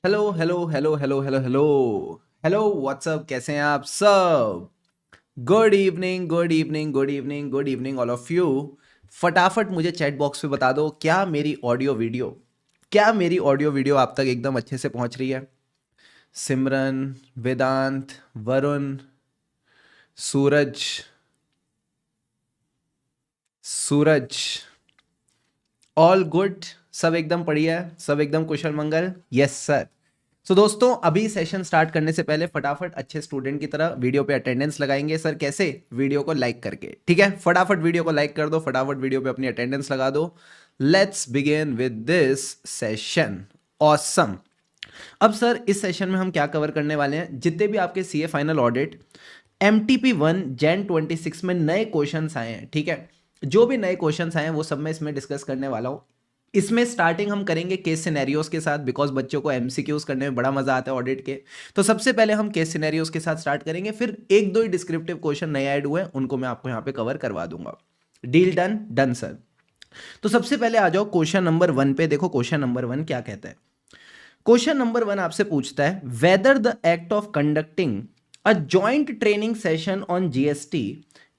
Hello hello hello hello hello hello hello what's up, कैसे हैं आप सब? Good evening, good evening, good evening, good evening all of you. फटाफट मुझे chat box पे बता दो, क्या मेरी ऑडियो वीडियो आप तक एकदम अच्छे से पहुंच रही है? सिमरन, वेदांत, वरुण, सूरज, सूरज, ऑल गुड। सब एकदम बढ़िया है, सब एकदम कुशल मंगल। Yes sir. सो दोस्तों, अभी सेशन स्टार्ट करने से पहले फटाफट अच्छे स्टूडेंट की तरह वीडियो पे अटेंडेंस लगाएंगे। सर कैसे? वीडियो को लाइक करके, ठीक है? फटाफट वीडियो को लाइक कर दो, फटाफट वीडियो पे अपनी अटेंडेंस लगा दो। Let's begin with this session. Awesome. अब सर इस सेशन में हम क्या कवर करने वाले हैं? जितने भी आपके CA final audit MTP1 Jain 26 में नए क्वेश्चंस आए हैं, ठीक है? जो भी नए क्वेश्चंस आए हैं वो सब मैं इसमें डिस्कस करने वाला हूँ। इसमें स्टार्टिंग हम करेंगे केस सिनेरियोस के साथ, बिकॉज बच्चों को एमसीक्यूज करने में बड़ा मजा आता है ऑडिट के। तो सबसे पहले हम केस सिनेरियोस के साथ स्टार्ट करेंगे, फिर एक दो ही डिस्क्रिप्टिव क्वेश्चन नए ऐड हुए हैं, उनको मैं आपको यहाँ पे कवर करवा दूंगा। Deal done? Done sir. तो सबसे पहले आ जाओ क्वेश्चन नंबर 1 पे। देखो क्वेश्चन नंबर 1 क्या कहता है। क्वेश्चन नंबर 1 आपसे पूछता है, whether the act of conducting a joint training session on GST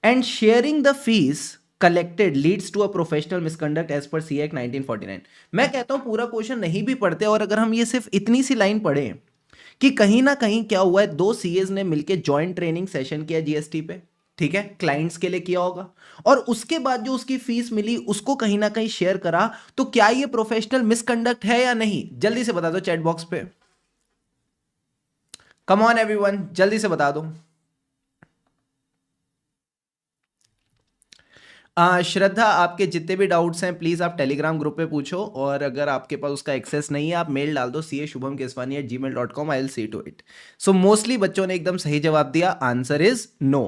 and sharing the fees collected leads to a professional misconduct as per C act 1949। मैं कहता हूं पूरा क्वेश्चन नहीं भी पढ़ते, और अगर हम ये सिर्फ इतनी सी लाइन पढ़े कि कहीं ना कहीं क्या हुआ है, दो सीएस ने मिलकर जॉइंट ट्रेनिंग सेशन किया जीएसटी पे, ठीक है, क्लाइंट्स के लिए किया होगा, और उसके बाद जो उसकी फीस मिली उसको कहीं ना कहीं शेयर करा, तो क्या ये प्रोफेशनल मिसकंडक्ट है या नहीं? जल्दी से बता दो चैट बॉक्स पे। कम ऑन एवरीवन, जल्दी से बता दो। श्रद्धा, आपके जितने भी डाउट्स हैं प्लीज आप टेलीग्राम ग्रुप पे पूछो, और अगर आपके पास उसका एक्सेस नहीं है आप मेल डाल दो ca.shubhamkeswani@gmail.com। I will see to it. So mostly बच्चों ने एकदम सही जवाब दिया, आंसर इज नो।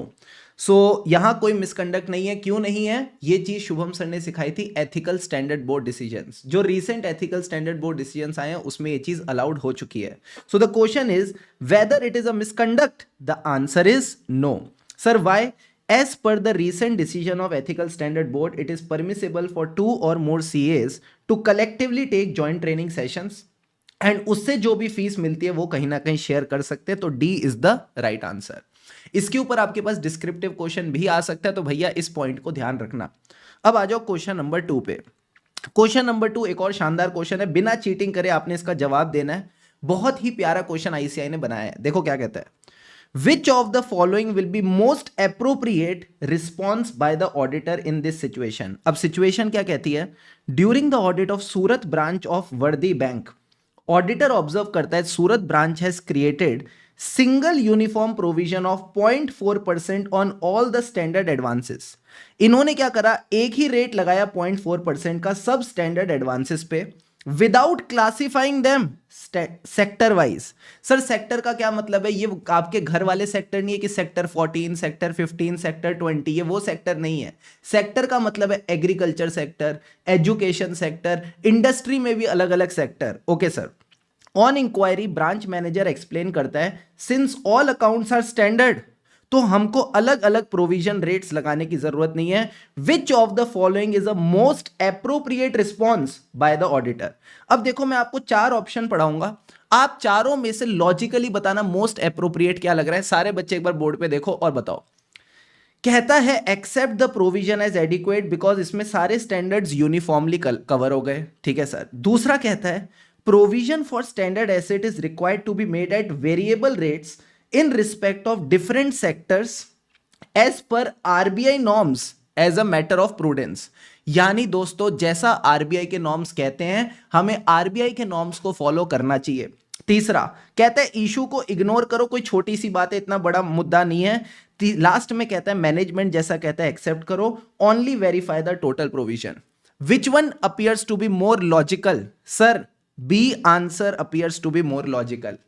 सो यहां कोई मिसकंडक्ट नहीं है। क्यों नहीं है? ये चीज शुभम सर ने सिखाई थी एथिकल स्टैंडर्ड बोर्ड डिसीजंस। जो recent ethical standard board decisions आए हैं उसमें ये चीज अलाउड हो चुकी है। So the question is whether it is a misconduct. The answer is no. Sir why? As per the recent decision of Ethical Standard Board, it is permissible for 2 or more CAs to collectively take joint training sessions, and उससे जो भी fees मिलती है वो कहीं ना कहीं share कर सकते हैं। तो D is the right answer. इसके ऊपर आपके पास डिस्क्रिप्टिव क्वेश्चन भी आ सकता है, तो भैया इस पॉइंट को ध्यान रखना। अब आ जाओ क्वेश्चन नंबर 2 पे। क्वेश्चन नंबर 2 एक और शानदार क्वेश्चन है, बिना चीटिंग करे आपने इसका जवाब देना है। बहुत ही प्यारा क्वेश्चन आईसीआई ने बनाया है, देखो क्या कहता है। Which of the following will be most appropriate response by the auditor in this situation? अब situation क्या कहती है? During the audit of Surat branch of Vardi bank, auditor observe करता है Surat branch has created single uniform provision of 0.4% on all the standard advances. इन्होंने क्या करा? एक ही रेट लगाया 0.4% का सब स्टैंडर्ड एडवांसेस पे, without classifying them sector wise. Sir sector का क्या मतलब है? ये आपके घर वाले सेक्टर नहीं है कि सेक्टर 14, सेक्टर 15, सेक्टर 20, ये वो सेक्टर नहीं है। सेक्टर का मतलब है agriculture sector, education sector, industry में भी अलग अलग sector. Okay sir. On inquiry branch manager explain करता है, since all accounts are standard, तो हमको अलग अलग प्रोविजन रेट्स लगाने की जरूरत नहीं है। Which of the following is a most appropriate response bye the auditor. अब देखो मैं आपको 4 ऑप्शन पढ़ाऊंगा, आप चारों में से लॉजिकली बताना मोस्ट एप्रोप्रिएट क्या लग रहा है। सारे बच्चे एक बार बोर्ड पे देखो और बताओ। कहता है accept the provision as adequate, because इसमें सारे स्टैंडर्ड्स यूनिफॉर्मली कवर हो गए, ठीक है सर। दूसरा कहता है provision for standard asset is required to be made at variable rates in respect of different sectors as per RBI norms as a matter of prudence. यानी दोस्तों जैसा आरबीआई के नॉर्म्स कहते हैं हमें आरबीआई के नॉर्म्स को फॉलो करना चाहिए। तीसरा कहता है इशू को इग्नोर करो, कोई छोटी सी बात है, इतना बड़ा मुद्दा नहीं है। लास्ट में कहता है मैनेजमेंट जैसा कहता है एक्सेप्ट करो, only verify the total provision. Which one appears to be more logical? Sir B answer appears to be more logical.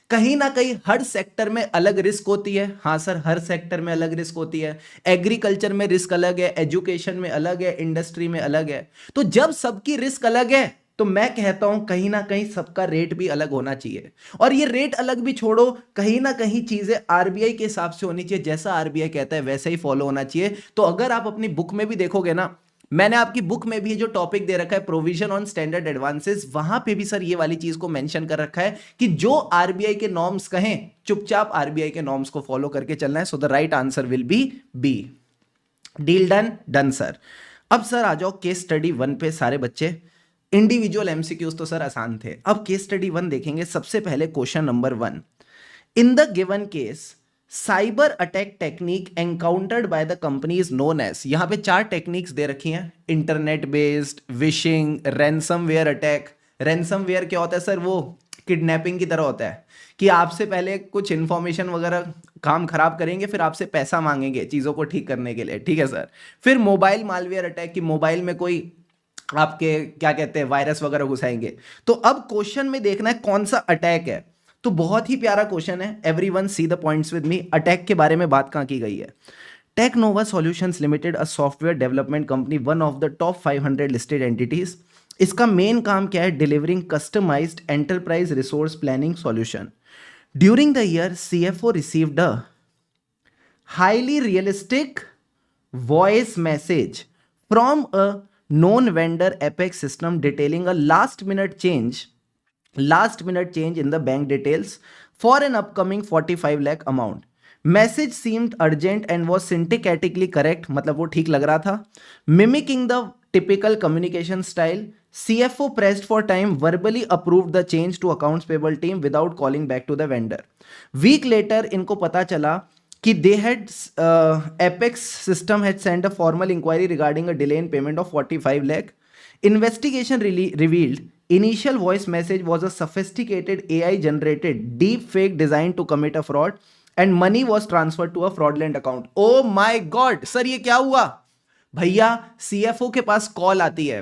कहीं ना कहीं हर सेक्टर में अलग रिस्क होती है। हाँ सर, हर सेक्टर में अलग रिस्क होती है। एग्रीकल्चर में रिस्क अलग है, एजुकेशन में अलग है, इंडस्ट्री में अलग है। तो जब सबकी रिस्क अलग है तो मैं कहता हूं कहीं ना कहीं सबका रेट भी अलग होना चाहिए। और ये रेट अलग भी छोड़ो, कहीं ना कहीं चीजें आरबीआई के हिसाब से होनी चाहिए, जैसा आरबीआई कहता है वैसा ही फॉलो होना चाहिए। तो अगर आप अपनी बुक में भी देखोगे ना, मैंने आपकी बुक में भी जो टॉपिक दे रखा है प्रोविजन ऑन स्टैंडर्ड एडवांसेस, वहां पे भी सर ये वाली चीज को मेंशन कर रखा है कि जो आरबीआई के नॉर्म्स कहें चुपचाप आरबीआई के नॉर्म्स को फॉलो करके चलना है। So the right answer will be B. Deal done done sir. अब सर आ जाओ केस स्टडी 1 पे सारे बच्चे। इंडिविजुअल एमसीक्यूज तो सर आसान थे, अब केस स्टडी 1 देखेंगे। सबसे पहले question number 1, in the given case cyber attack technique encountered by the company is known as. यहां पे 4 टेक्निक्स दे रखी हैं, internet based, vishing, ransomware attack. Ransomware क्या होता है सर? वो किडनैपिंग की तरह होता है कि आपसे पहले कुछ इंफॉर्मेशन वगैरह काम खराब करेंगे, फिर आपसे पैसा मांगेंगे चीजों को ठीक करने के लिए, ठीक है सर। फिर मोबाइल मालवेयर अटैक, कि मोबाइल में कोई आपके क्या कहते हैं वायरस वगैरह घुसाएंगे। तो अब क्वेश्चन में देखना है कौन सा अटैक है। तो बहुत ही प्यारा क्वेश्चन है, everyone see the points with me. Attack के बारे में बात कहां की गई है? Technova Solutions Limited, a software development company, one of the top 500 listed entities. इसका मेन काम क्या है? Delivering customised enterprise resource planning solution. During the year CFO received a highly realistic voice message from a known vendor Apex system detailing a last minute change in the bank details for an upcoming 45 lakh amount. Message seemed urgent and was syntactically correct, मतलब वो ठीक लग रहा था. Mimicking the typical communication style, CFO pressed for time, verbally approved the change to accounts payable team without calling back to the vendor. Week later इनको पता चला कि they had Apex system had sent a formal inquiry regarding a delay in payment of 45 lakh. Investigation revealed initial voice message was a sophisticated AI generated deep fake designed to commit a fraud and money was transferred to a fraudulent account. Oh my god sir, ये क्या हुआ भैया? CFO के पास call आती है,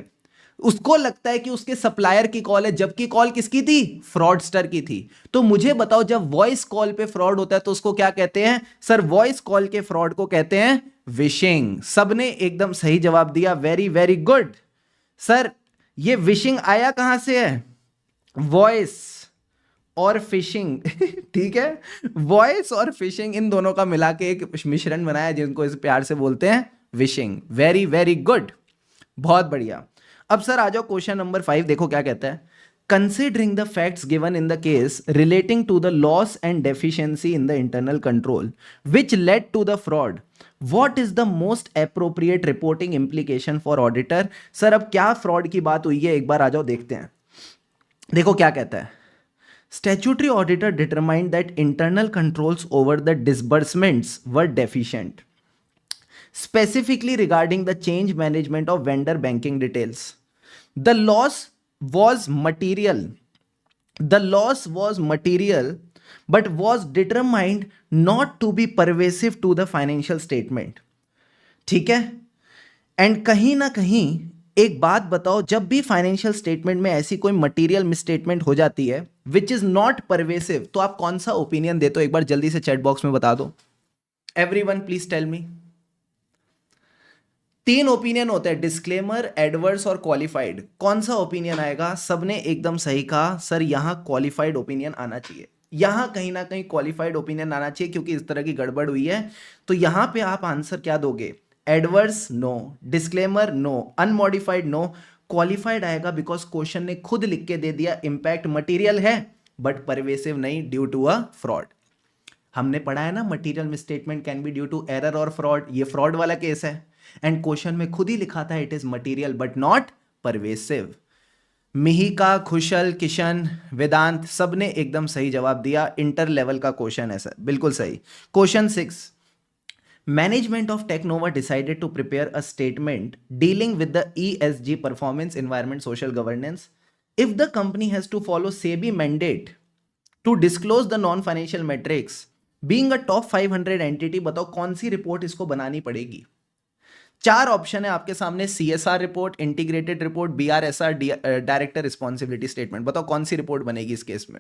उसको लगता है कि उसके सप्लायर की कॉल है, जबकि कॉल किसकी थी? फ्रॉडस्टर की थी। तो मुझे बताओ, जब वॉइस कॉल पे फ्रॉड होता है तो उसको क्या कहते हैं? सर वॉइस कॉल के फ्रॉड को कहते हैं विशिंग। सबने एकदम सही जवाब दिया, वेरी वेरी गुड सर। ये विशिंग आया कहां से है? वॉइस और फिशिंग ठीक है, वॉइस और फिशिंग इन दोनों का मिला के एक मिश्रण बनाया जिनको इस प्यार से बोलते हैं विशिंग। वेरी वेरी गुड, बहुत बढ़िया। अब सर आ जाओ क्वेश्चन नंबर 5, देखो क्या कहता है। Considering the facts given in the case relating to the loss and deficiency in the internal control which led to the fraud, what is the most appropriate reporting implication for auditor. Sir अब क्या fraud की बात हुई है, एक बार आ जाओ देखते हैं। देखो क्या कहता है। Statutory auditor determined that internal controls over the disbursements were deficient, specifically regarding the change management of vendor banking details. The loss was material. The loss was material, but was determined not to be pervasive to the financial statement. ठीक है? And कहीं ना कहीं एक बात बताओ, जब भी फाइनेंशियल स्टेटमेंट में ऐसी कोई मटेरियल मिसस्टेटमेंट हो जाती है विच इज नॉट परवेसिव, तो आप कौन सा ओपिनियन देते हो? एक बार जल्दी से चैट बॉक्स में बता दो। Everyone please tell me. 3 opinion होते हैं, डिस्क्लेमर, एडवर्स और क्वालिफाइड। कौन सा ओपिनियन आएगा? सबने एकदम सही कहा सर, यहां क्वालिफाइड ओपिनियन आना चाहिए। यहां कहीं ना कहीं क्वालिफाइड ओपिनियन आना चाहिए, क्योंकि इस तरह की गड़बड़ हुई है। तो यहां पे आप आंसर क्या दोगे? Adverse no, disclaimer no, unmodified no, qualified आएगा बिकॉज क्वेश्चन ने खुद लिख के दे दिया इंपैक्ट मटीरियल है बट परवेसिव नहीं, ड्यू टू अ फ्रॉड। हमने पढ़ा है ना, material misstatement can be due to error और फ्रॉड। ये फ्रॉड वाला केस है एंड क्वेश्चन में खुद ही लिखा था it is material but not pervasive. Mihika, Khushal, Kishan, Vedant सबने एकदम सही जवाब दिया। इंटर लेवल का क्वेश्चन है सर, बिल्कुल सही। Question 6, management of Technova decided to prepare a statement dealing with the ESG, performance, environment, social governance. If the company has to follow SEBI mandate to disclose the non financial metrics being a top 500 entity, बताओ कौन सी report इसको बनानी पड़ेगी? 4 option है आपके सामने, CSR report, integrated report, BRSR, director responsibility statement. बताओ कौन सी रिपोर्ट बनेगी इस केस में?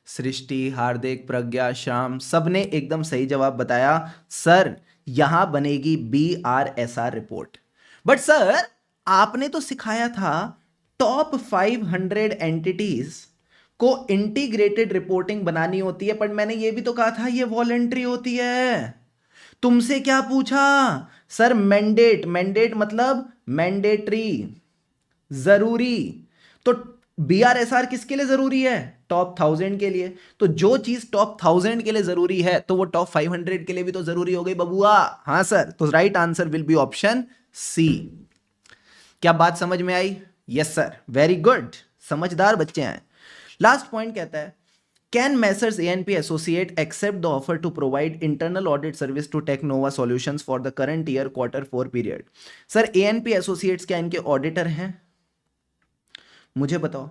सृष्टि, हार्दिक, प्रज्ञा, श्याम सबने एकदम सही जवाब बताया सर, यहां बनेगी BRSR रिपोर्ट। बट सर आपने तो सिखाया था टॉप 500 एंटिटीज को इंटीग्रेटेड रिपोर्टिंग बनानी होती है, पर मैंने ये भी तो कहा था ये वॉलंटरी होती है। तुमसे क्या पूछा सर? मैंडेट, मैंडेट मतलब मैंडेटरी, जरूरी। तो BRSR किसके लिए जरूरी है? टॉप 1000 के लिए। तो जो चीज टॉप 1000 के लिए जरूरी है तो वो टॉप 500 के लिए भी तो जरूरी हो गई बबुआ। हाँ सर, तो right answer will be option C. क्या बात समझ में आई? यस सर, वेरी गुड, समझदार बच्चे हैं। लास्ट पॉइंट कहता है, can Messrs ANP associate accept the offer to provide internal audit service to Technova Solutions for the current year Q4 period? Sir ANP associates क्या इनके ऑडिटर हैं? मुझे बताओ।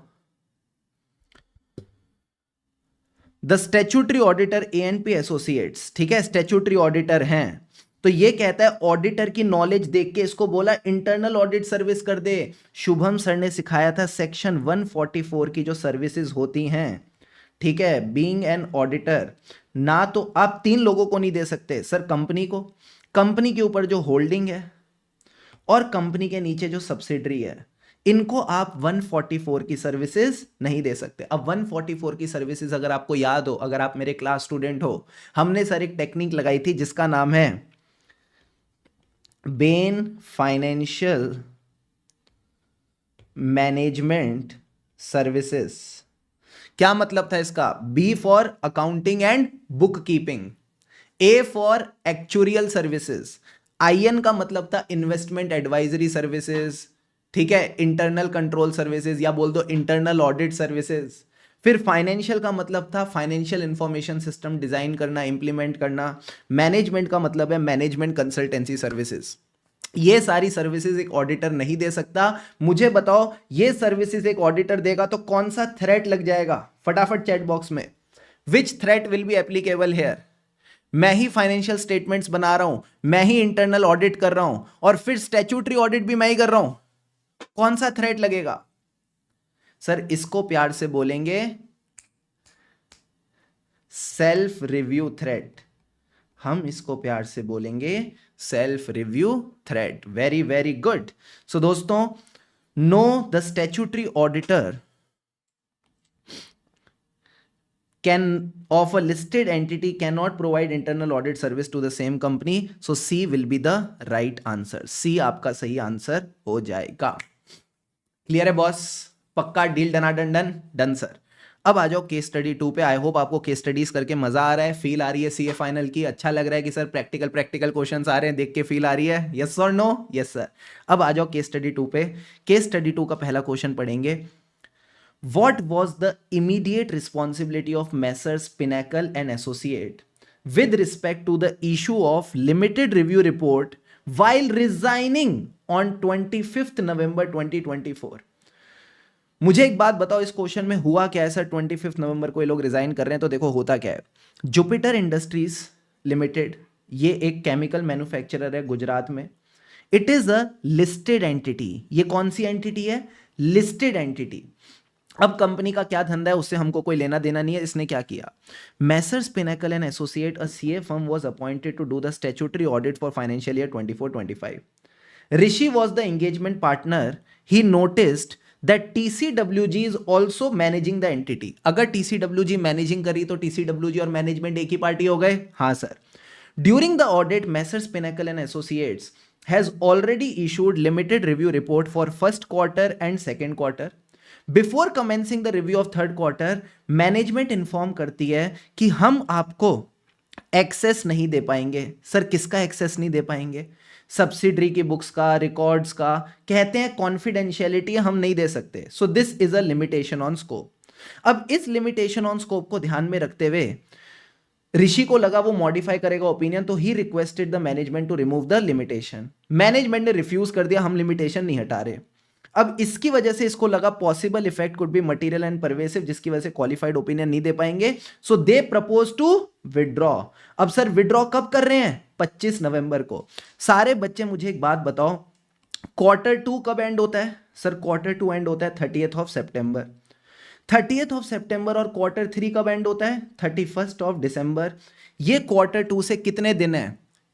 The statutory auditor ANP associates, ठीक है, statutory auditor हैं। तो ये कहता है ऑडिटर की नॉलेज देख के इसको बोला इंटरनल ऑडिट सर्विस कर दे। शुभम सर ने सिखाया था सेक्शन 144 की जो सर्विसेज होती हैं, ठीक है, बीइंग एन ऑडिटर, ना तो आप 3 लोगों को नहीं दे सकते सर, कंपनी को, कंपनी के ऊपर जो होल्डिंग है और कंपनी के नीचे जो सब्सिडरी है, इनको आप 144 की सर्विसेज नहीं दे सकते। अब 144 की सर्विसेज अगर आपको याद हो, अगर आप मेरे क्लास स्टूडेंट हो, हमने सर एक टेक्निक लगाई थी जिसका नाम है बेन फाइनेंशियल मैनेजमेंट सर्विसेज। क्या मतलब था इसका? B for accounting and book keeping, A for actuarial services, IN का मतलब था इन्वेस्टमेंट एडवाइजरी सर्विसेज, ठीक है, इंटरनल कंट्रोल सर्विसेज या बोल दो इंटरनल ऑडिट सर्विसेज। फिर फाइनेंशियल का मतलब था फाइनेंशियल इंफॉर्मेशन सिस्टम डिजाइन करना, इंप्लीमेंट करना। मैनेजमेंट का मतलब है मैनेजमेंट कंसल्टेंसी सर्विसेज। ये सारी सर्विसेज एक ऑडिटर नहीं दे सकता। मुझे बताओ, ये सर्विसेज एक ऑडिटर देगा तो कौन सा थ्रेट लग जाएगा? फटाफट चैट बॉक्स में, which threat will be applicable here? मैं ही फाइनेंशियल स्टेटमेंट्स बना रहा हूं, मैं ही इंटरनल ऑडिट कर रहा हूं, और फिर स्टैट्यूटरी ऑडिट भी मैं ही कर रहा हूं, कौन सा थ्रेट लगेगा? सर इसको प्यार से बोलेंगे सेल्फ रिव्यू थ्रेट, हम इसको प्यार से बोलेंगे self review threat. Very very good. So दोस्तों, no, the statutory auditor can of a listed entity cannot provide internal audit service to the same company, so C will be the right answer। C आपका सही answer हो जाएगा। Clear है boss? पक्का deal, डना done done done sir. अब आ जाओ केस स्टडी 2 पे। आई होप आपको केस स्टडीज करके मजा आ रहा है, फील आ रही है CA फाइनल की, अच्छा लग रहा है कि सर प्रैक्टिकल क्वेश्चंस आ रहे हैं, देख के फील आ रही है, यस और नो? Yes sir. अब आ जाओ केस स्टडी 2 पे। केस स्टडी 2 का पहला क्वेश्चन पढ़ेंगे। What was the immediate responsibility of Messrs Pinnacle and Associate with respect to the issue of limited review report while resigning on 25th November 2024? मुझे एक बात बताओ, इस क्वेश्चन में हुआ क्या है सर? 25 नवंबर को ये लोग रिजाइन कर रहे हैं, तो देखो होता क्या है। जुपिटर इंडस्ट्रीज लिमिटेड, ये एक केमिकल मैन्युफैक्चरर है गुजरात में। It is a listed entity. ये कौन सी एंटिटी है? Listed entity. अब कंपनी का क्या धंधा है उससे हमको कोई लेना देना नहीं है। इसने क्या किया? Messrs pinnacle and associate, a CA firm was appointed to do the statutory audit for financial year 24-25. Rishi was the engagement partner. He noticed that TCWG is also managing the entity. अगर TCWG managing करी तो TCWG और management एक ही party हो गए। हाँ sir. During the audit, Messrs Pinnacle and Associates has already issued limited review report for first quarter and second quarter. Before commencing the review of third quarter, management inform करती है कि हम आपको access नहीं दे पाएंगे। सर किसका access नहीं दे पाएंगे? सब्सिडरी की बुक्स का, रिकॉर्ड्स का। कहते हैं कॉन्फिडेंशियलिटी हम नहीं दे सकते। So this is a limitation on scope. अब इस लिमिटेशन ऑन स्कोप को ध्यान में रखते हुए ऋषि को लगा वो मॉडिफाई करेगा ओपिनियन, तो he requested the management to remove the limitation. Management ने रिफ्यूज कर दिया, हम लिमिटेशन नहीं हटा रहे। अब इसकी वजह से इसको लगा possible effect could be material and pervasive, जिसकी वजह से क्वालिफाइड ओपिनियन नहीं दे पाएंगे। सो दे प्रपोज टू विड्रॉ। अब सर विड्रॉ कब कर रहे हैं? 25 नवंबर को। सारे बच्चे मुझे एक बात बताओ, Q2 कब एंड होता है? सर Q2 एंड होता है 30th of September. 30th of सितंबर। और Q3 कब एंड होता है? 31st of December. ये Q2 से कितने दिन है?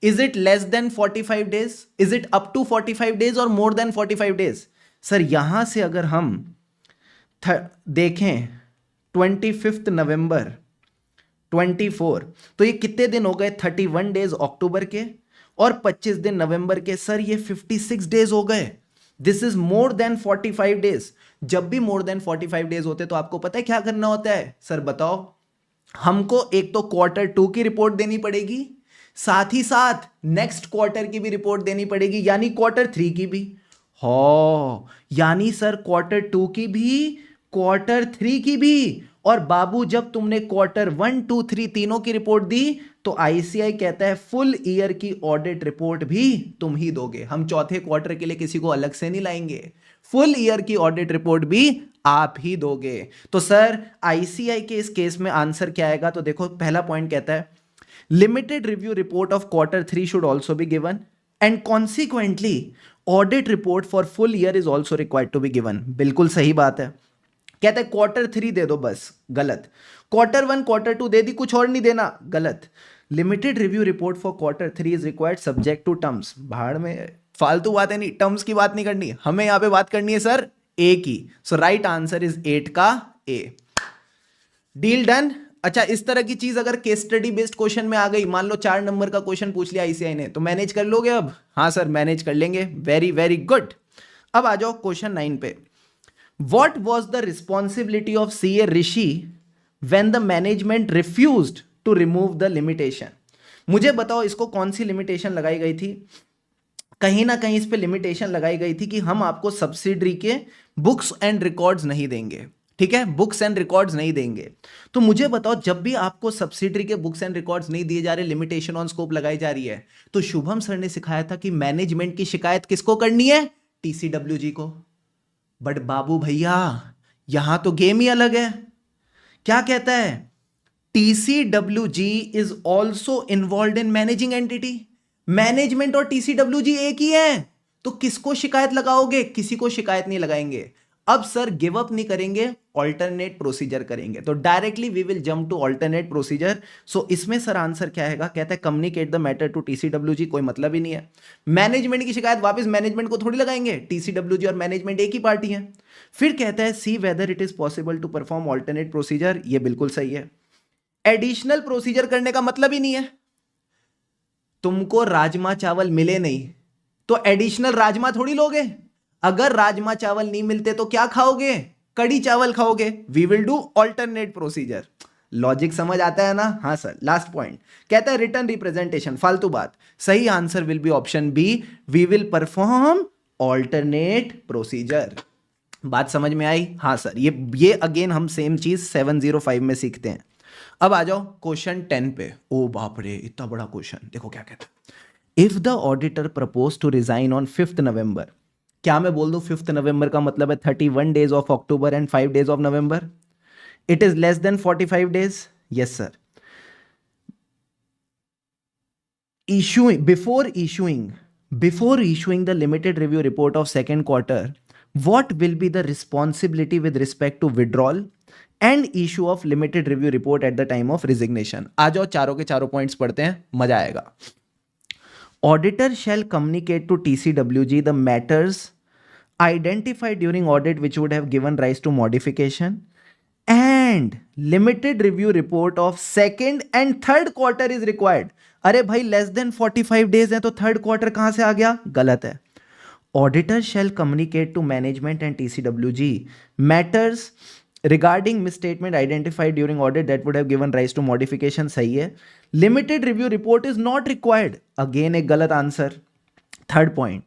Is it less than 45 days? Is it up to 45 days और मोर देन 45 डेज? सर यहां से अगर हम देखें 25 नवंबर 24। तो ये कितने दिन हो गए? 31 डेज अक्टूबर के और 25 दिन नवंबर के। सर ये 56 डेज हो गए। This is more than 45 days. जब भी मोर देन 45 डेज होते तो आपको पता है क्या करना होता है? सर बताओ। हमको एक तो क्वार्टर 2 की रिपोर्ट देनी पड़ेगी, साथ ही साथ नेक्स्ट क्वार्टर की भी रिपोर्ट देनी पड़ेगी, यानी क्वार्टर 3 की भी। हो, यानी सर क्वार्टर 2 की भी, क्वार्टर 3 की भी। और बाबू जब तुमने क्वार्टर 1, 2, 3 तीनों की रिपोर्ट दी तो आईसीआई कहता है फुल ईयर की ऑडिट रिपोर्ट भी तुम ही दोगे, हम चौथे क्वार्टर के लिए किसी को अलग से नहीं लाएंगे, फुल ईयर की ऑडिट रिपोर्ट भी आप ही दोगे। तो सर आईसीआई के इस केस में आंसर क्या आएगा? तो देखो पहला पॉइंट कहता है limited review report of quarter 3 should also be given and consequently audit report for full year is also required to be given. बिल्कुल सही बात है। कहते हैं क्वार्टर 3 दे दो बस, गलत। क्वार्टर 1 क्वार्टर 2 दे दी, कुछ और नहीं देना, गलत। Limited review report for quarter 3 is required subject to terms. भाड़ में, फालतू बात है नहीं, टर्म्स की बात नहीं करनी हमें, यहां पे बात करनी है सर ए की। सो राइट आंसर इज 8 का ए। Deal done. अच्छा, इस तरह की चीज अगर केस स्टडी बेस्ड क्वेश्चन में आ गई, मान लो 4 नंबर का क्वेश्चन पूछ लिया आईसीआई ने, तो मैनेज कर लोगे अब? हाँ सर मैनेज कर लेंगे, वेरी वेरी गुड। अब आ जाओ क्वेश्चन 9 पे। What was the responsibility of CA Rishi when the management refused to remove the limitation? मुझे बताओ इसको कौन सी लिमिटेशन लगाई गई थी? कहीं ना कहीं इस पे लिमिटेशन लगाई गई थी कि हम आपको सब्सिडरी के बुक्स एंड रिकॉर्ड्स नहीं देंगे। ठीक है, बुक्स एंड रिकॉर्ड्स नहीं देंगे। तो मुझे बताओ जब भी आपको सब्सिडरी के बुक्स एंड रिकॉर्ड्स नहीं दिए जा रहे, लिमिटेशन ऑन स्कोप लगाई जा रही है, तो शुभम सर ने सिखाया था कि मैनेजमेंट की शिकायत किसको करनी है? टीसीडब्ल्यूजी को। बट बाबू भैया यहां तो गेम ही अलग है। क्या कहता है? TCWG is also involve in managing entity. Management और टीसीडब्ल्यूजी एक ही है, तो किसको शिकायत लगाओगे? किसी को शिकायत नहीं लगाएंगे। अब सर गिव अप नहीं करेंगे, ऑल्टरनेट प्रोसीजर करेंगे। तो directly we will jump to alternate procedure. So इसमें सर आंसर क्या आएगा? कहता है communicate the matter to TCWG. कोई मतलब ही नहीं है, मैनेजमेंट की शिकायत वापस मैनेजमेंट को थोड़ी लगाएंगे, टीसीडब्ल्यूजी और मैनेजमेंट एक ही पार्टी है। फिर कहता है C whether it is possible to perform alternate procedure. ये बिल्कुल सही है। एडिशनल प्रोसीजर करने का मतलब ही नहीं है, तुमको राजमा चावल मिले नहीं तो एडिशनल राजमा थोड़ी लोगे। अगर राजमा चावल नहीं मिलते तो क्या खाओगे? कड़ी चावल खाओगे। We will do alternate procedure. Logic समझ आता है ना? हाँ सर। लास्ट पॉइंट कहता है रिटर्न रिप्रेजेंटेशन। फालतू बात। सही answer will be option B, we will perform alternate procedure. बात समझ में आई? हाँ सर। ये अगेन हम सेम चीज 705 में सीखते हैं। अब आ जाओ क्वेश्चन 10 पे। ओ बाप रे, इतना बड़ा क्वेश्चन। देखो क्या कहता है। If the auditor propose to resign on 5th November. क्या मैं बोल दूं 5th नवंबर का मतलब है 31 days of October and 5 days of November? It is less than 45 days. Yes sir. Before issuing the limited review report of second quarter, what will be the responsibility with respect to withdrawal and issue of limited review report at the time of resignation? आ जाओ चारों के चारों points पढ़ते हैं, मजा आएगा। Auditor shall communicate to TCWG the matters identified during audit which would have given rise to modification, and limited review report of second and third quarter is required। अरे भाई लेस देन 45 डेज है तो third quarter कहां से आ गया? गलत है। Auditor shall communicate to management and TCWG matters regarding misstatement identified during audit that would have given rise to modification. सही है। Limited review report is not required. Again एक गलत answer. Third point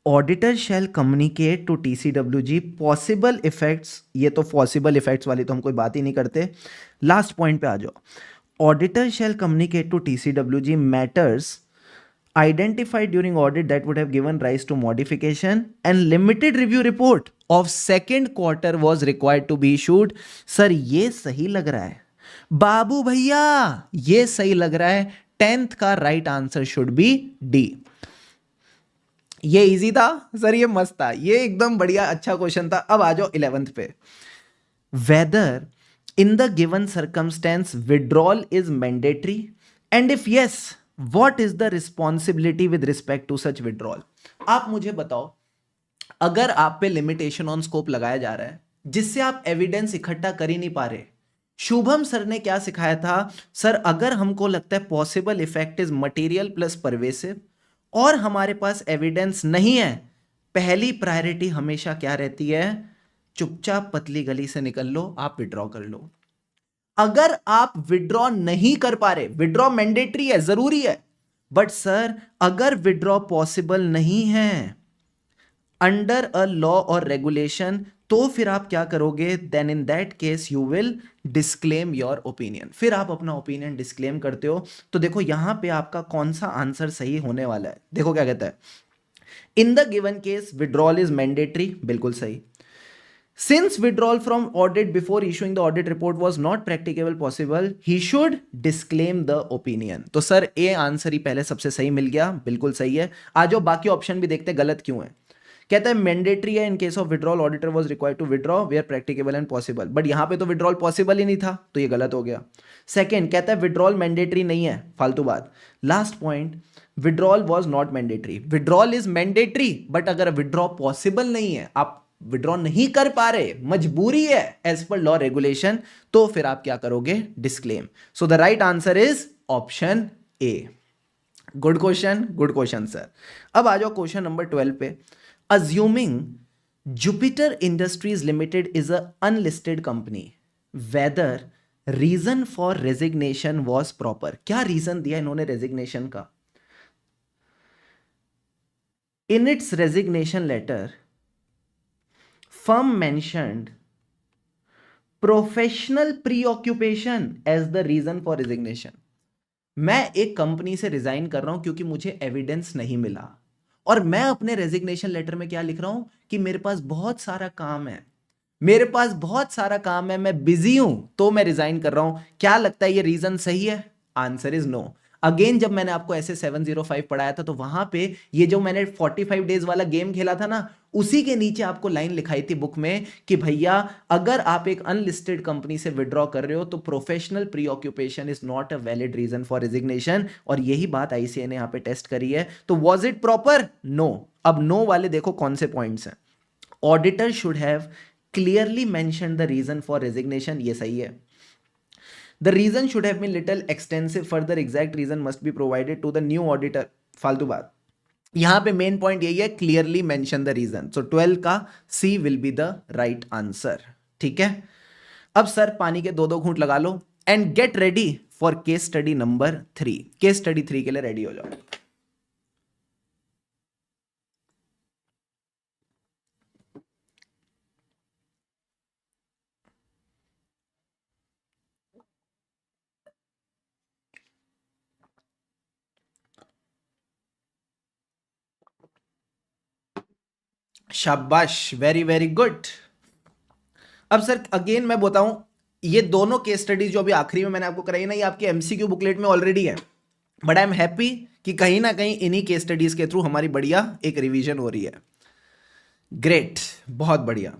auditor shall communicate to TCWG possible effects. ये तो possible effects वाली तो हम कोई बात ही नहीं करते। लास्ट पॉइंट पे आ जाओ। Auditor shall communicate to TCWG matters identified during audit that would have given rise to modification, and limited review report of second quarter was required to be issued। Sir ये सही लग रहा है बाबू भैया, ये सही लग रहा है। 10th का right answer should be D. ये इजी था सर, ये मस्त था, ये एकदम बढ़िया अच्छा क्वेश्चन था। अब आ जाओ 11th पे। Whether in the given circumstance withdrawal is mandatory, and if yes, what is the responsibility with respect to such withdrawal? आप मुझे बताओ, अगर आप पे लिमिटेशन ऑन स्कोप लगाया जा रहा है जिससे आप एविडेंस इकट्ठा कर ही नहीं पा रहे, शुभम सर ने क्या सिखाया था? सर अगर हमको लगता है possible effect is material plus pervasive और हमारे पास एविडेंस नहीं है, पहली प्रायोरिटी हमेशा क्या रहती है? चुपचाप पतली गली से निकल लो, आप विड्रॉ कर लो। अगर आप विड्रॉ नहीं कर पा रहे, विड्रॉ मैंडेटरी है, जरूरी है, बट सर अगर विड्रॉ पॉसिबल नहीं है अंडर अ लॉ और रेगुलेशन, तो फिर आप क्या करोगे? Then in that case you will disclaim your opinion. फिर आप अपना ओपिनियन डिस्क्लेम करते हो। तो देखो यहां पे आपका कौन सा आंसर सही होने वाला है। देखो क्या कहता है, in the given case withdrawal is mandatory, बिल्कुल सही। Since withdrawal from audit before issuing the audit report was not practicable possible, he should disclaim the opinion। तो सर ए आंसर ही पहले सबसे सही मिल गया, बिल्कुल सही है। आ जाओ बाकी ऑप्शन भी देखते हैं गलत क्यों है। कहता है मैंडेटरी है in case of withdrawal, auditor was required to withdraw where practicable and possible, but यहां पे तो विड्रॉल पॉसिबल ही नहीं था, तो ये गलत हो गया। सेकंड कहता है विड्रॉल मैंडेटरी नहीं है, फालतू बात। Last point, withdrawal was not mandatory. Withdrawal is mandatory, but अगर विड्रॉ पॉसिबल नहीं है, आप विड्रॉ नहीं कर पा रहे, मजबूरी है एज पर लॉ रेगुलेशन, तो फिर आप क्या करोगे? Disclaim. So the right answer is option A. Good question sir. अब आ जाओ क्वेश्चन नंबर 12 पे। Assuming Jupiter Industries Limited is an unlisted company, whether reason for resignation was proper। क्या रीजन दिया इन्होंने रेजिग्नेशन का? In its resignation letter, firm mentioned professional preoccupation as the reason for resignation। मैं एक company से resign कर रहा हूं क्योंकि मुझे एविडेंस नहीं मिला, और मैं अपने रेजिग्नेशन लेटर में क्या लिख रहा हूं कि मेरे पास बहुत सारा काम है, मेरे पास बहुत सारा काम है, मैं बिजी हूं, तो मैं रिजाइन कर रहा हूं। क्या लगता है ये रीजन सही है? Answer is no. अगेन जब मैंने आपको ऐसे 705 पढ़ाया था, तो वहां पे ये जो मैंने 45 डेज वाला गेम खेला था ना, उसी के नीचे आपको लाइन लिखाई थी बुक में कि भैया अगर आप एक अनलिस्टेड कंपनी से विड्रॉ कर रहे हो तो professional preoccupation is not a valid reason for resignation, और यही बात आईसीए ने यहां पे टेस्ट करी है। तो वॉज इट प्रॉपर? नो। अब नो वाले देखो कौन से पॉइंट्स हैं। Auditor should have clearly mention the reason for resignation, ये सही है। The reason should have been little extensive, further exact reason must be provided to the new auditor, फालतू बात। यहां पे मेन पॉइंट यही है, clearly mention the reason. So 12 का C will be the right answer. ठीक है, अब सर पानी के दो दो घूंट लगा लो and get ready for case study number 3। Case study 3 के लिए रेडी हो जाओ। शाबाश, वेरी वेरी गुड। अब सर अगेन मैं बताऊं, ये दोनों केस स्टडीज जो अभी आखिरी में मैंने आपको कराई ना, ये आपके एमसीक्यू बुकलेट में ऑलरेडी है, बट आई एम हैप्पी कि कहीं ना कहीं इन्हीं केस स्टडीज के थ्रू हमारी बढ़िया एक रिवीजन हो रही है। ग्रेट, बहुत बढ़िया।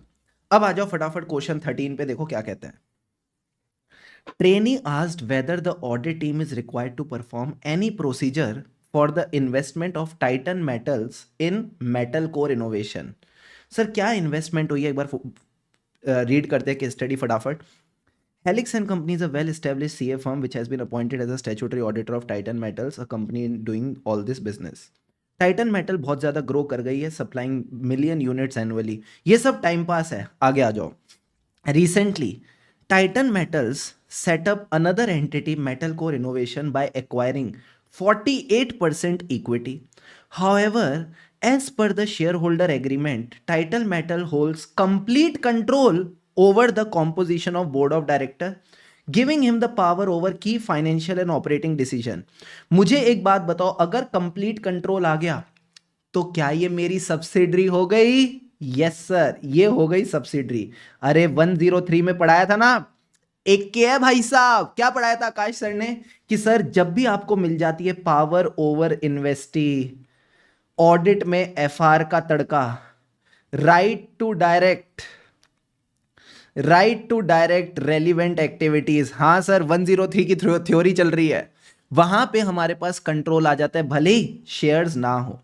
अब आ जाओ फटाफट क्वेश्चन 13 पे, देखो क्या कहते हैं। Trainee asked whether the audit team is required to perform any procedure for the investment of Titan Metals in Metal Core Innovation. Sir क्या इन्वेस्टमेंट हुई है, एक बार रीड करते हैं केस स्टडी फटाफट। Helix and Company is a well-established CA firm which has been appointed as a statutory auditor of Titan Metals, a company doing all this business. Titan Metal बहुत ज़्यादा grow कर गई है, supplying million units annually. ये सब time pass है, आगे आ जाओ। Recently, Titan Metals set up another entity, Metal Core Innovation, by acquiring 48% equity. However, as per the shareholder agreement, Titan Metal holds complete control over the composition of board of director, giving him the power over key financial and operating decision। मुझे एक बात बताओ, अगर complete control आ गया तो क्या ये मेरी सब्सिडरी हो गई? यस सर, ये हो गई सब्सिडरी। अरे 103 में पढ़ाया था ना, एक के है भाई साहब, क्या पढ़ाया था आकाश सर ने कि सर जब भी आपको मिल जाती है पावर ओवर इन्वेस्टी, ऑडिट में एफआर का तड़का, right to direct relevant activities. हाँ सर, 103 की थ्योरी चल रही है, वहां पे हमारे पास कंट्रोल आ जाता है, भले ही शेयर्स ना हो।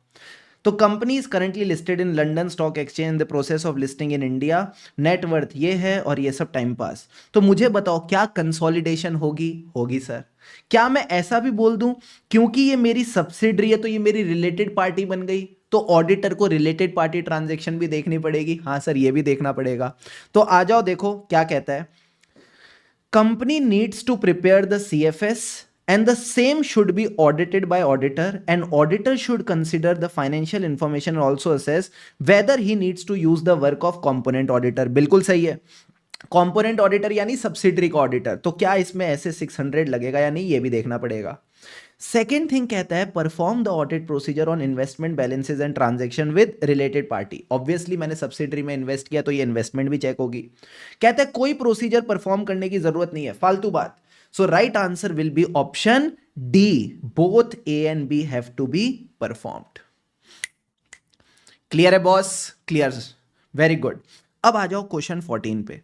तो company is currently listed in London stock exchange in the process of listing in India, net worth ये है और ये सब टाइम पास। तो मुझे बताओ क्या कंसोलिडेशन होगी? होगी सर। क्या मैं ऐसा भी बोल दूं क्योंकि ये मेरी सब्सिडरी है तो ये मेरी रिलेटेड पार्टी बन गई, तो ऑडिटर को रिलेटेड पार्टी ट्रांजैक्शन भी देखनी पड़ेगी? हाँ सर, ये भी देखना पड़ेगा। तो आ जाओ, देखो क्या कहता है। Company needs to prepare the CFS and the same should be audited by auditor, and auditor should consider the financial information and also assess whether he needs to use the work of component auditor। बिल्कुल सही है। Component auditor यानी subsidiary का auditor, तो क्या इसमें ऐसे 600 लगेगा या नहीं, ये भी देखना पड़ेगा। सेकेंड थिंग कहता है perform the audit procedure on investment balances and transaction with related party. Obviously मैंने सब्सिडरी में इन्वेस्ट किया तो ये इन्वेस्टमेंट भी चेक होगी। कहता है कोई प्रोसीजर परफॉर्म करने की जरूरत नहीं है, फालतू बात। So right answer will be option D, both A and B have to be performed. Clear है बॉस? Clear, very good. अब आ जाओ क्वेश्चन 14 पे।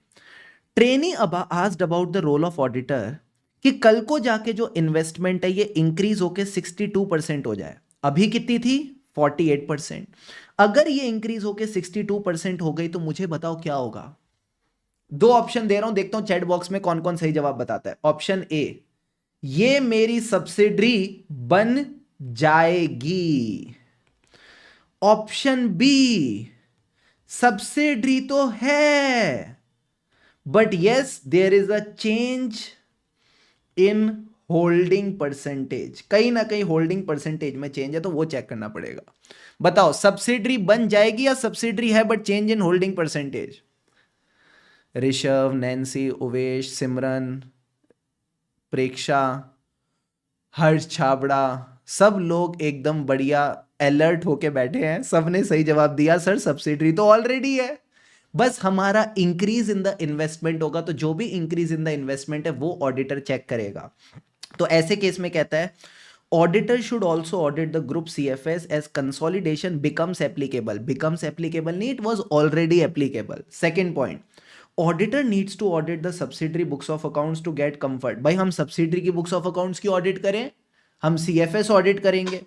Trainee asked about the role of auditor कि कल को जाके जो इन्वेस्टमेंट है ये इंक्रीज होके 62% हो जाए। अभी कितनी थी? 48%। अगर ये इंक्रीज होके 62% हो गई तो मुझे बताओ क्या होगा? दो ऑप्शन दे रहा हूं, देखता हूं चैट बॉक्स में कौन कौन सही जवाब बताता है। ऑप्शन ए, ये मेरी सब्सिडरी बन जाएगी। ऑप्शन बी, सब्सिडरी तो है but yes there is a change in holding percentage, कहीं ना कहीं होल्डिंग परसेंटेज में चेंज है, तो वो चेक करना पड़ेगा। बताओ सब्सिडरी बन जाएगी या सब्सिडरी है but change in holding percentage? Rishabh, Nancy, Uvesh, Simran, Preksha, Harsh Chhabra, सब लोग एकदम बढ़िया अलर्ट होके बैठे हैं, सबने सही जवाब दिया। सर सब्सिडरी तो ऑलरेडी है, बस हमारा इंक्रीज इन द इन्वेस्टमेंट होगा, तो जो भी इंक्रीज इन द इन्वेस्टमेंट है वो ऑडिटर चेक करेगा। तो ऐसे केस में कहता है auditor should also audit the group CFS as consolidation becomes applicable. Becomes applicable नहीं, it was already applicable. Second point, auditor needs to audit the subsidiary books of accounts to get comfort. भाई हम subsidiary की books of accounts की audit करें? हम CFS audit करेंगे।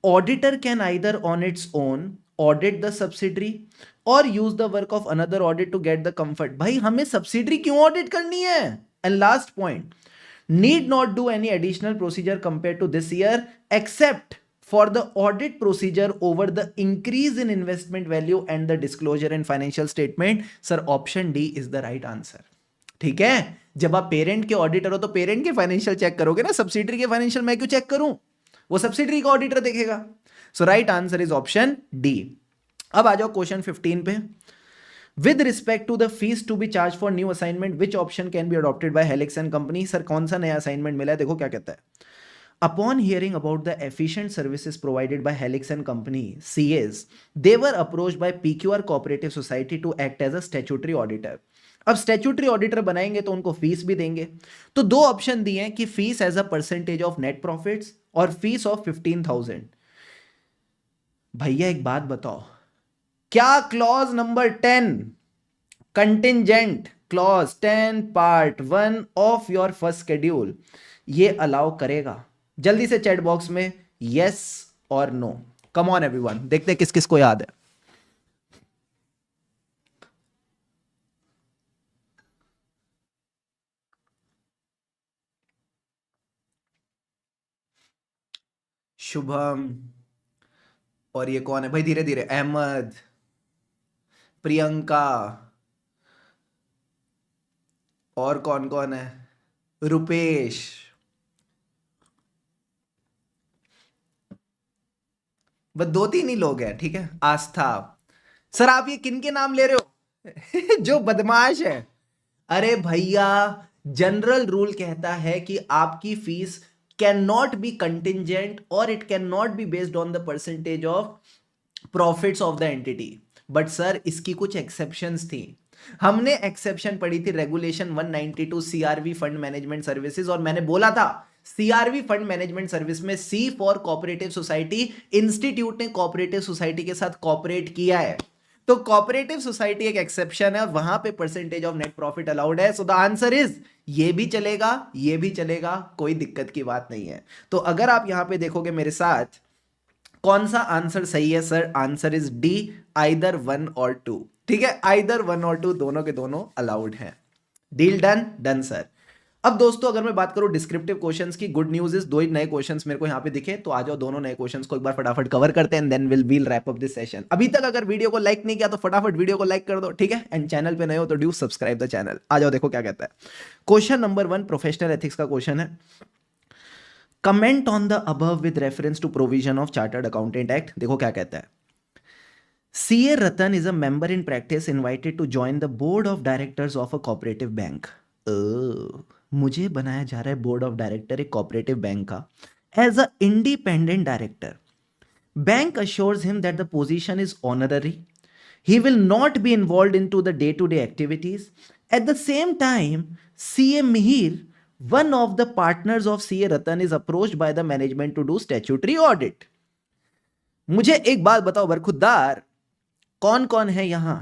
Auditor can either on its own audit the subsidiary और use the work of another audit to get the comfort. भाई हमें सब्सिडरी क्यों ऑडिट करनी है? And last point, need not do any additional procedure compare to this year except for the audit procedure over the increase in investment value and the disclosure in financial statement. Sir option D is the right answer. ठीक है, जब आप parent के auditor हो तो parent के financial check करोगे ना, सब्सिडरी के फाइनेंशियल मैं क्यों चेक करूं? वो सब्सिडरी का ऑडिटर देखेगा। So right answer is option D. अब आ जाओ क्वेश्चन 15 पे। With respect to the fees to be charge for new assignment which option can be adopted by Helix and company. Sir कौन सा नया असाइनमेंट मिला है? देखो क्या कहता है। Upon hearing about the efficient services provided by Helix and company CAs, they were approached by PQR cooperative society to act as a statutory auditor. अब स्टैट्यूटरी ऑडिटर बनाएंगे तो उनको फीस भी देंगे। तो दो ऑप्शन दिए हैं कि fees as a percentage of net profits और फीस ऑफ 15,000। भैया एक बात बताओ, क्या clause number 10 contingent clause 10 part 1 of your first schedule ये अलाउ करेगा? जल्दी से चैट बॉक्स में यस और नो। कम ऑन एवरीवन, देखते हैं किस किस को याद है। शुभम, और ये कौन है भाई? धीरे धीरे। अहमद, प्रियंका, और कौन कौन है? रुपेश, बस दो तीन ही लोग हैं। ठीक है, आस्था। सर आप ये किन के नाम ले रहे हो? जो बदमाश है। अरे भैया, जनरल रूल कहता है कि आपकी fees can not be contingent और it can not be based on the percentage of profits of the entity. But sir इसकी कुछ एक्सेप्शंस थी। हमने एक्सेप्शन पढ़ी थी regulation 192 CRV fund management services, और मैंने बोला था CRV फंड मैनेजमेंट सर्विस में C for cooperative society. Institute ने कोऑपरेटिव सोसाइटी के साथ कोऑपरेट किया है, तो कोऑपरेटिव सोसाइटी एक एक्सेप्शन है, वहां पे percentage of net profit allowed है। सो द आंसर इज ये भी चलेगा, ये भी चलेगा, कोई दिक्कत की बात नहीं है। तो अगर आप यहां पे देखोगे मेरे साथ, कौन सा आंसर सही है sir? Answer is D, either 1 और 2। ठीक है, आइदर 1 और 2 दोनों के दोनों अलाउड हैं। Deal done? Done sir. अब दोस्तों अगर मैं बात करूं डिस्क्रिप्टिव क्वेश्चंस की, गुड न्यूज इज 2 ही नए क्वेश्चंस मेरे को यहां पे दिखे, तो आ जाओ दोनों नए क्वेश्चंस को एक बार फटाफट कवर करते हैं, then will wrap up this session. अभी तक अगर वीडियो को लाइक नहीं किया तो फटाफट वीडियो को लाइक कर दो, ठीक है, एंड चैनल पे नए हो तो डू सब्सक्राइब द चैनल। आ जाओ देखो क्या कहता है। क्वेश्चन नंबर 1 प्रोफेशनल एथिक्स का क्वेश्चन है। Comment on the above with reference to provision of Chartered Accountant Act. देखो क्या कहता है। CA Ratan is a member in practice invited to join the board of directors of a cooperative bank. मुझे बनाया जा रहा है बोर्ड ऑफ डायरेक्टर एक कोऑपरेटिव बैंक का as a independent director. Bank assures him that the position is honorary. He will not be involved into the day-to-day activities. At the same time, CA Mihir, one of the partners of CA Ratan, is approached by the management to do statutory audit. मुझे एक बात बताओ बरखुद्दार, कौन कौन है यहां?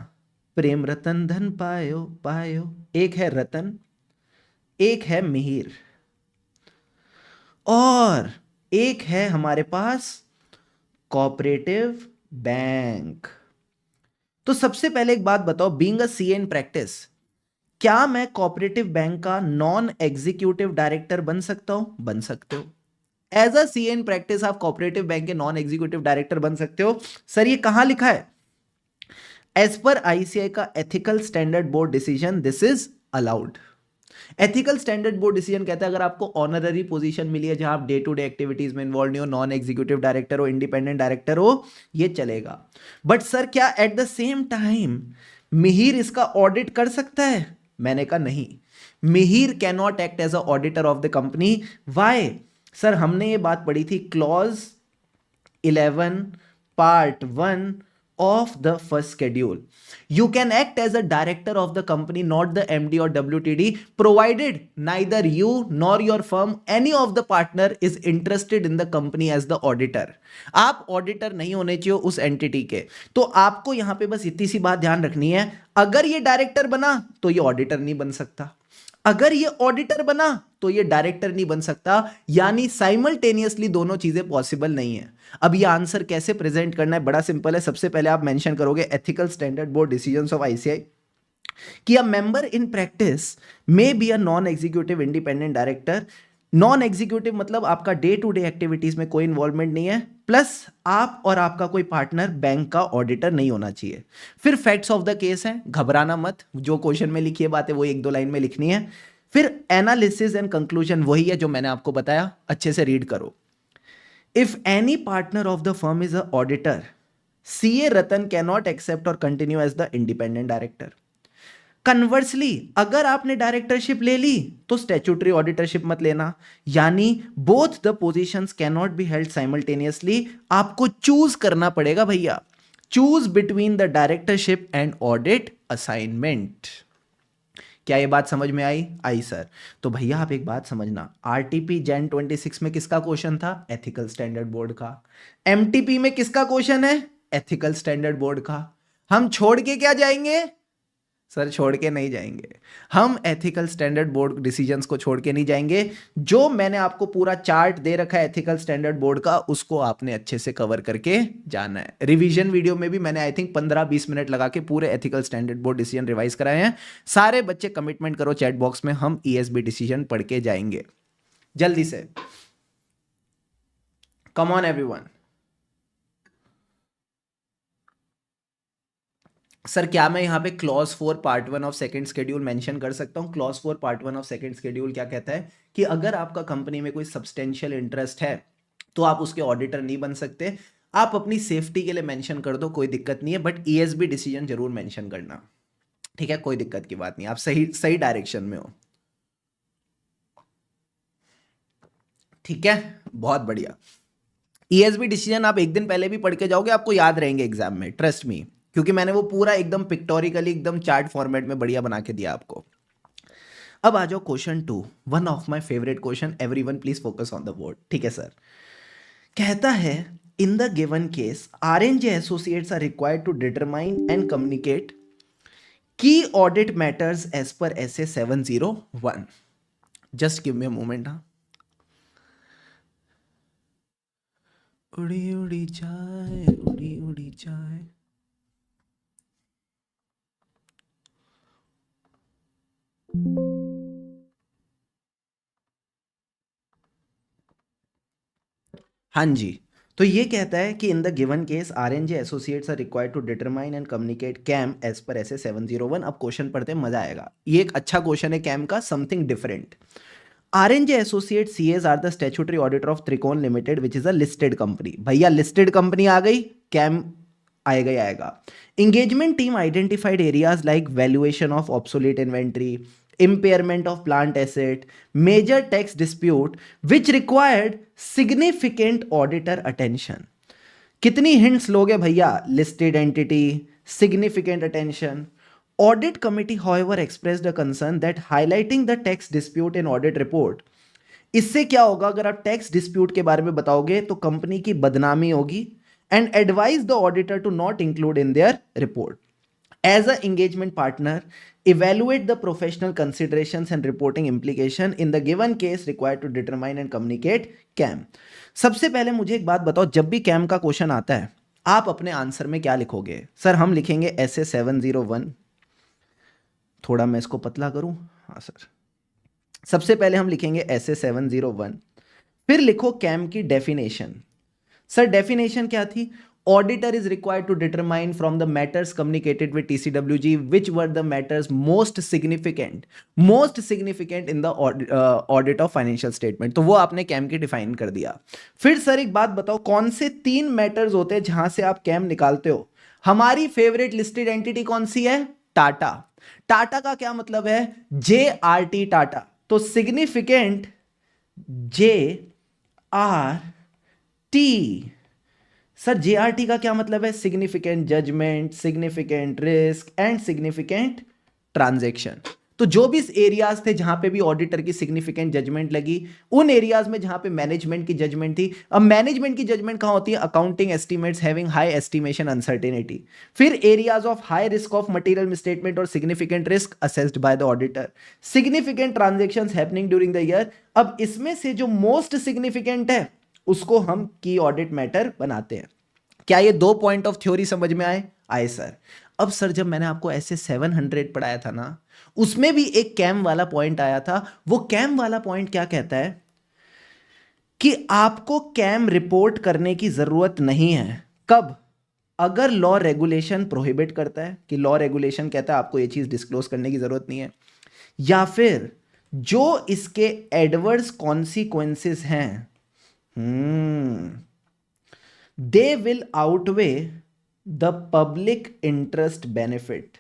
प्रेम रतन धन पायो पायो, एक है रतन, एक है मिहिर, और एक है हमारे पास कोऑपरेटिव बैंक. तो सबसे पहले एक बात बताओ, being a CA in practice, क्या मैं कोऑपरेटिव बैंक का नॉन एग्जीक्यूटिव डायरेक्टर बन सकता हूं? बन सकते हो. As a CA in practice आप कोऑपरेटिव बैंक के नॉन एग्जीक्यूटिव डायरेक्टर बन सकते हो. सर ये कहां लिखा है? एज पर आईसीआई का ethical standard board decision this is allowed. Ethical standard board decision कहता है अगर आपको ऑनररी पोजीशन मिली है जहां आप डे टू डे एक्टिविटीज में इन्वॉल्व नहीं हो, नॉन एग्जीक्यूटिव डायरेक्टर हो, इंडिपेंडेंट डायरेक्टर हो, ये चलेगा. बट सर क्या at the same time Mihir इसका ऑडिट कर सकता है? मैंने कहा नहीं, Mihir can not act as a auditor of the company. Why? Sir हमने ये बात पढ़ी थी clause 11 part 1 of the first schedule. You can act as a director of the company, not the MD or WTD, provided neither you nor your firm, any of the partner is interested in the company as the auditor. आप auditor नहीं होने चाहिए उस entity के. तो आपको यहां पे बस इतनी सी बात ध्यान रखनी है, अगर ये डायरेक्टर बना तो ये ऑडिटर नहीं बन सकता, अगर ये ऑडिटर बना तो ये डायरेक्टर नहीं बन सकता, यानी साइमल्टेनियसली दोनों चीजें पॉसिबल नहीं है. अब ये आंसर कैसे प्रेजेंट करना है? बड़ा सिंपल है. सबसे पहले आप मेंशन करोगे ethical standard board decisions of ICAI कि a member in practice may be a non executive independent director. Non executive मतलब आपका डे टू डे एक्टिविटीज में कोई इन्वॉल्वमेंट नहीं है, प्लस आप और आपका कोई पार्टनर बैंक का ऑडिटर नहीं होना चाहिए. फिर फैक्ट्स ऑफ द केस है, घबराना मत, जो क्वेश्चन में लिखी है बातें वो एक दो लाइन में लिखनी है. फिर एनालिसिस एंड कंक्लूजन वही है जो मैंने आपको बताया, अच्छे से रीड करो. If any partner of the firm is a auditor, CA Ratan can not accept और continue as the independent director. Conversely अगर आपने डायरेक्टरशिप ले ली तो स्टैट्यूटरी ऑडिटरशिप मत लेना, यानी both the positions can not be held simultaneously. आपको चूज करना पड़ेगा भैया, choose between the directorship and audit assignment. क्या ये बात समझ में आई? आई सर. तो भैया आप एक बात समझना, आरटीपी जैन 26 में किसका क्वेश्चन था? एथिकल स्टैंडर्ड बोर्ड का. एमटीपी में किसका क्वेश्चन है? एथिकल स्टैंडर्ड बोर्ड का. हम छोड़ के क्या जाएंगे? सर छोड़ के नहीं जाएंगे, हम एथिकल स्टैंडर्ड बोर्ड डिसीजंस को छोड़ के नहीं जाएंगे. जो मैंने आपको पूरा चार्ट दे रखा है एथिकल स्टैंडर्ड बोर्ड का, उसको आपने अच्छे से कवर करके जाना है. रिवीजन वीडियो में भी मैंने आई थिंक 15-20 मिनट लगा के पूरे ethical standard board decision revise कराए हैं. सारे बच्चे कमिटमेंट करो चैट बॉक्स में, हम ईएसबी डिसीजन पढ़ के जाएंगे जल्दी से. कम ऑन एवरीवन. सर क्या मैं यहाँ पे clause 4 part 1 of second schedule mention कर सकता हूँ? Clause 4 part 1 of second schedule क्या कहता है कि अगर आपका कंपनी में कोई सब्सटेंशियल इंटरेस्ट है तो आप उसके ऑडिटर नहीं बन सकते. आप अपनी सेफ्टी के लिए मेंशन कर दो, कोई दिक्कत नहीं है, बट ईएसबी डिसीजन जरूर मेंशन करना, ठीक है? कोई दिक्कत की बात नहीं, आप सही सही डायरेक्शन में हो, ठीक है? बहुत बढ़िया. ईएसबी डिसीजन आप एक दिन पहले भी पढ़ के जाओगे, आपको याद रहेंगे एग्जाम में, ट्रस्ट मी, क्योंकि मैंने वो पूरा एकदम पिक्टोरिकली एकदम चार्ट फॉर्मेट में बढ़िया बना के दिया आपको. अब आ जाओ question 2, one of my favourite question. Everyone please focus on the board, ठीक है सर? कहता है in the given case RNJ associates are required to determine and communicate key audit matters as per SA 701. Just give me a moment. उड़ी उड़ी जाए, उड़ी उड़ी जाए। हाँ जी। तो ये कहता है कि in the given case RNJ associates are required to determine and communicate KAM as per S A 701। अब क्वेश्चन पढ़ते हैं, मजा आएगा। ये एक अच्छा क्वेश्चन है कैम का, something different. RNJ associate CS are the statutory auditor of Trikon limited which is a listed company. भैया लिस्टेड कंपनी आ गई, कैम आएगा ही आएगा। Engagement team identified areas like valuation of obsolete inventory, impairment of plant asset, major tax dispute which required significant auditor attention. कितनी hints लोगे भैया? Listed entity, significant attention. Audit committee however expressed a concern that highlighting the tax dispute in audit report, इससे क्या होगा? अगर आप tax dispute के बारे में बताओगे तो कंपनी की बदनामी होगी। And advise the auditor to not include in their report. As a engagement partner, evaluate the professional considerations and reporting implication in the given case required to determine and communicate CAM। सबसे पहले मुझे एक बात बताओ, जब भी CAM का question आता है आप अपने आंसर में क्या लिखोगे? सर हम लिखेंगे SA 701। थोड़ा मैं इसको पतला करूं, हाँ सर। सबसे पहले हम लिखेंगे SA 701, फिर लिखो कैम की डेफिनेशन। सर डेफिनेशन क्या थी? Auditor is required to determine from the matters communicated with TCWG which were the matters most significant in the audit of financial statement. तो वो आपने कैम की डिफाइन कर दिया। फिर सर एक बात बताओ, कौन से 3 मैटर्स होते हैं जहां से आप कैम निकालते हो? हमारी फेवरेट लिस्टेड एंटिटी कौन सी है? टाटा। टाटा का क्या मतलब है? JRT टाटा। तो सिग्निफिकेंट JRT। सर JRT का क्या मतलब है? Significant judgement, significant risk and significant transaction. तो जो भी एरियाज थे जहां पे भी ऑडिटर की सिग्निफिकेंट जजमेंट लगी, उन एरियाज में जहां पे मैनेजमेंट की जजमेंट थी। अब मैनेजमेंट की जजमेंट कहां होती है? Accounting estimates having high estimation uncertainty. फिर areas of high risk of material misstatement और significant risk assessed by the auditor. Significant transactions happening during the year. अब इसमें से जो मोस्ट सिग्निफिकेंट है उसको हम की ऑडिट मैटर बनाते हैं। क्या ये 2 पॉइंट ऑफ थ्योरी समझ में आए? आए सर। अब सर जब मैंने आपको ऐसे 700 पढ़ाया था ना, उसमें भी एक कैम वाला पॉइंट आया था। वो कैम वाला पॉइंट क्या कहता है कि आपको कैम रिपोर्ट करने की जरूरत नहीं है। कब? अगर लॉ रेगुलेशन प्रोहिबिट करता है, कि लॉ रेगुलेशन कहता है आपको ये चीज डिस्क्लोज करने की जरूरत नहीं है, या फिर जो इसके एडवर्स कॉन्सिक्वेंसेस हैं, they will outweigh the public interest benefit.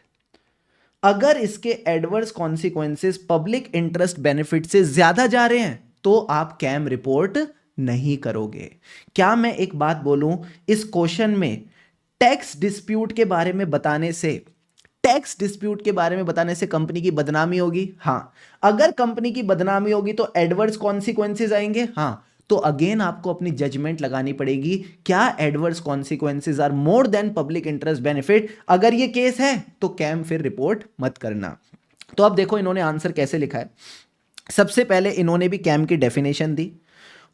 अगर इसके adverse consequences public interest benefit से ज्यादा जा रहे हैं तो आप कैम रिपोर्ट नहीं करोगे। क्या मैं एक बात बोलूं? इस क्वेश्चन में टैक्स डिस्प्यूट के बारे में बताने से, टैक्स डिस्प्यूट के बारे में बताने से कंपनी की बदनामी होगी? हाँ। अगर कंपनी की बदनामी होगी तो एडवर्स कॉन्सिक्वेंसेस आएंगे? हाँ। तो अगेन आपको अपनी जजमेंट लगानी पड़ेगी, क्या adverse consequences are more than public interest benefit. अगर ये केस है तो कैम फिर रिपोर्ट मत करना। तो अब देखो इन्होंने आंसर कैसे लिखा है। सबसे पहले इन्होंने भी कैम की definition the.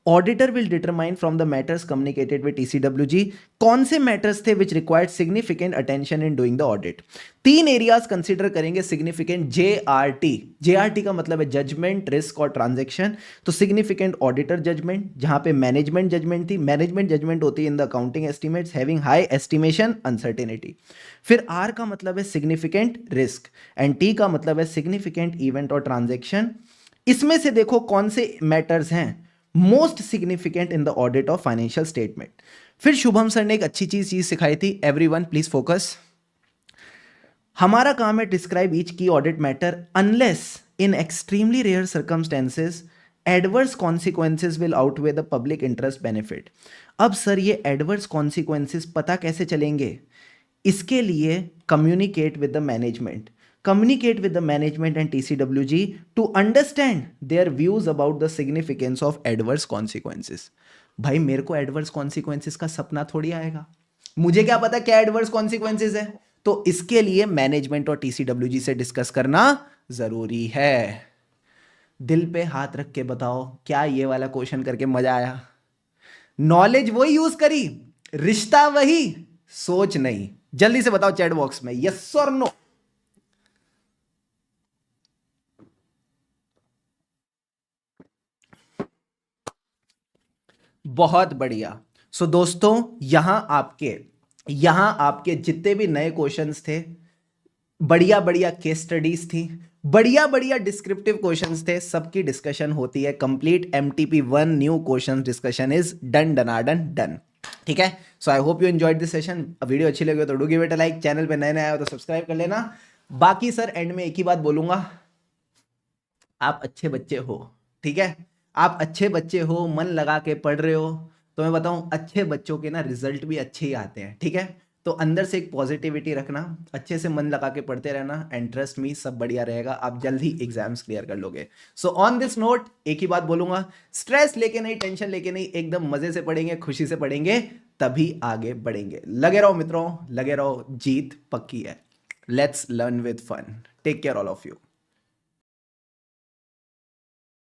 Auditor will determine from the matters communicated with TCWG. कौन से मैटर्स थे which required significant attention in doing the audit? 3 areas consider करेंगे सिग्निफिकेंट। JRT, JRT का मतलब है जजमेंट, रिस्क और ट्रांजैक्शन। तो सिग्निफिकेंट ऑडिटर जजमेंट, जहां पे मैनेजमेंट जजमेंट थी। मैनेजमेंट जजमेंट होती है in the accounting estimates having high estimation uncertainty. फिर R का मतलब है सिग्निफिकेंट रिस्क एंड T का मतलब है सिग्निफिकेंट इवेंट और ट्रांजैक्शन। इसमें से देखो कौन से मैटर्स हैं most significant in the audit of financial statement. फिर शुभम सर ने एक अच्छी चीज सिखाई थी, एवरीवन प्लीज फोकस। हमारा काम है describe each key audit matter unless in extremely rare circumstances adverse consequences will outweigh the public interest benefit. अब सर ये एडवर्स कॉन्सिक्वेंसेस पता कैसे चलेंगे? इसके लिए communicate with the management, communicate with the management and TCWG to understand their views about the significance of adverse consequences। भाई मेरे को adverse consequences का सपना थोड़ी आएगा, मुझे क्या पता क्या adverse consequences है। तो इसके लिए मैनेजमेंट और TCWG से डिस्कस करना जरूरी है। दिल पे हाथ रख के बताओ, क्या ये वाला क्वेश्चन करके मजा आया? नॉलेज वही यूज करी, रिश्ता वही, सोच नहीं। जल्दी से बताओ चैट बॉक्स में यस और नो। बहुत बढ़िया। सो दोस्तों, यहां आपके जितने भी नए क्वेश्चंस थे, बढ़िया बढ़िया केस स्टडीज थी, बढ़िया बढ़िया डिस्क्रिप्टिव क्वेश्चंस थे, सबकी डिस्कशन होती है complete. MTP1 new question discussion is done डनाडन डन। ठीक है। So I hope you enjoyed this session. Video अच्छी लगी हो तो do give it a like, channel पे नए नए आए हो तो सब्सक्राइब कर लेना। बाकी सर एंड में एक ही बात बोलूंगा, आप अच्छे बच्चे हो, ठीक है। आप अच्छे बच्चे हो, मन लगा के पढ़ रहे हो, तो मैं बताऊं अच्छे बच्चों के ना रिजल्ट भी अच्छे ही आते हैं, ठीक है। तो अंदर से एक पॉजिटिविटी रखना, अच्छे से मन लगा के पढ़ते रहना, एंड ट्रस्ट मी सब बढ़िया रहेगा, आप जल्द ही एग्जाम्स क्लियर कर लोगे। सो ऑन दिस नोट एक ही बात बोलूंगा, स्ट्रेस लेके नहीं, टेंशन लेके नहीं, एकदम मजे से पढ़ेंगे, खुशी से पढ़ेंगे, तभी आगे बढ़ेंगे। लगे रहो मित्रों, लगे रहो, जीत पक्की है। Let's learn with fun. Take care all of you.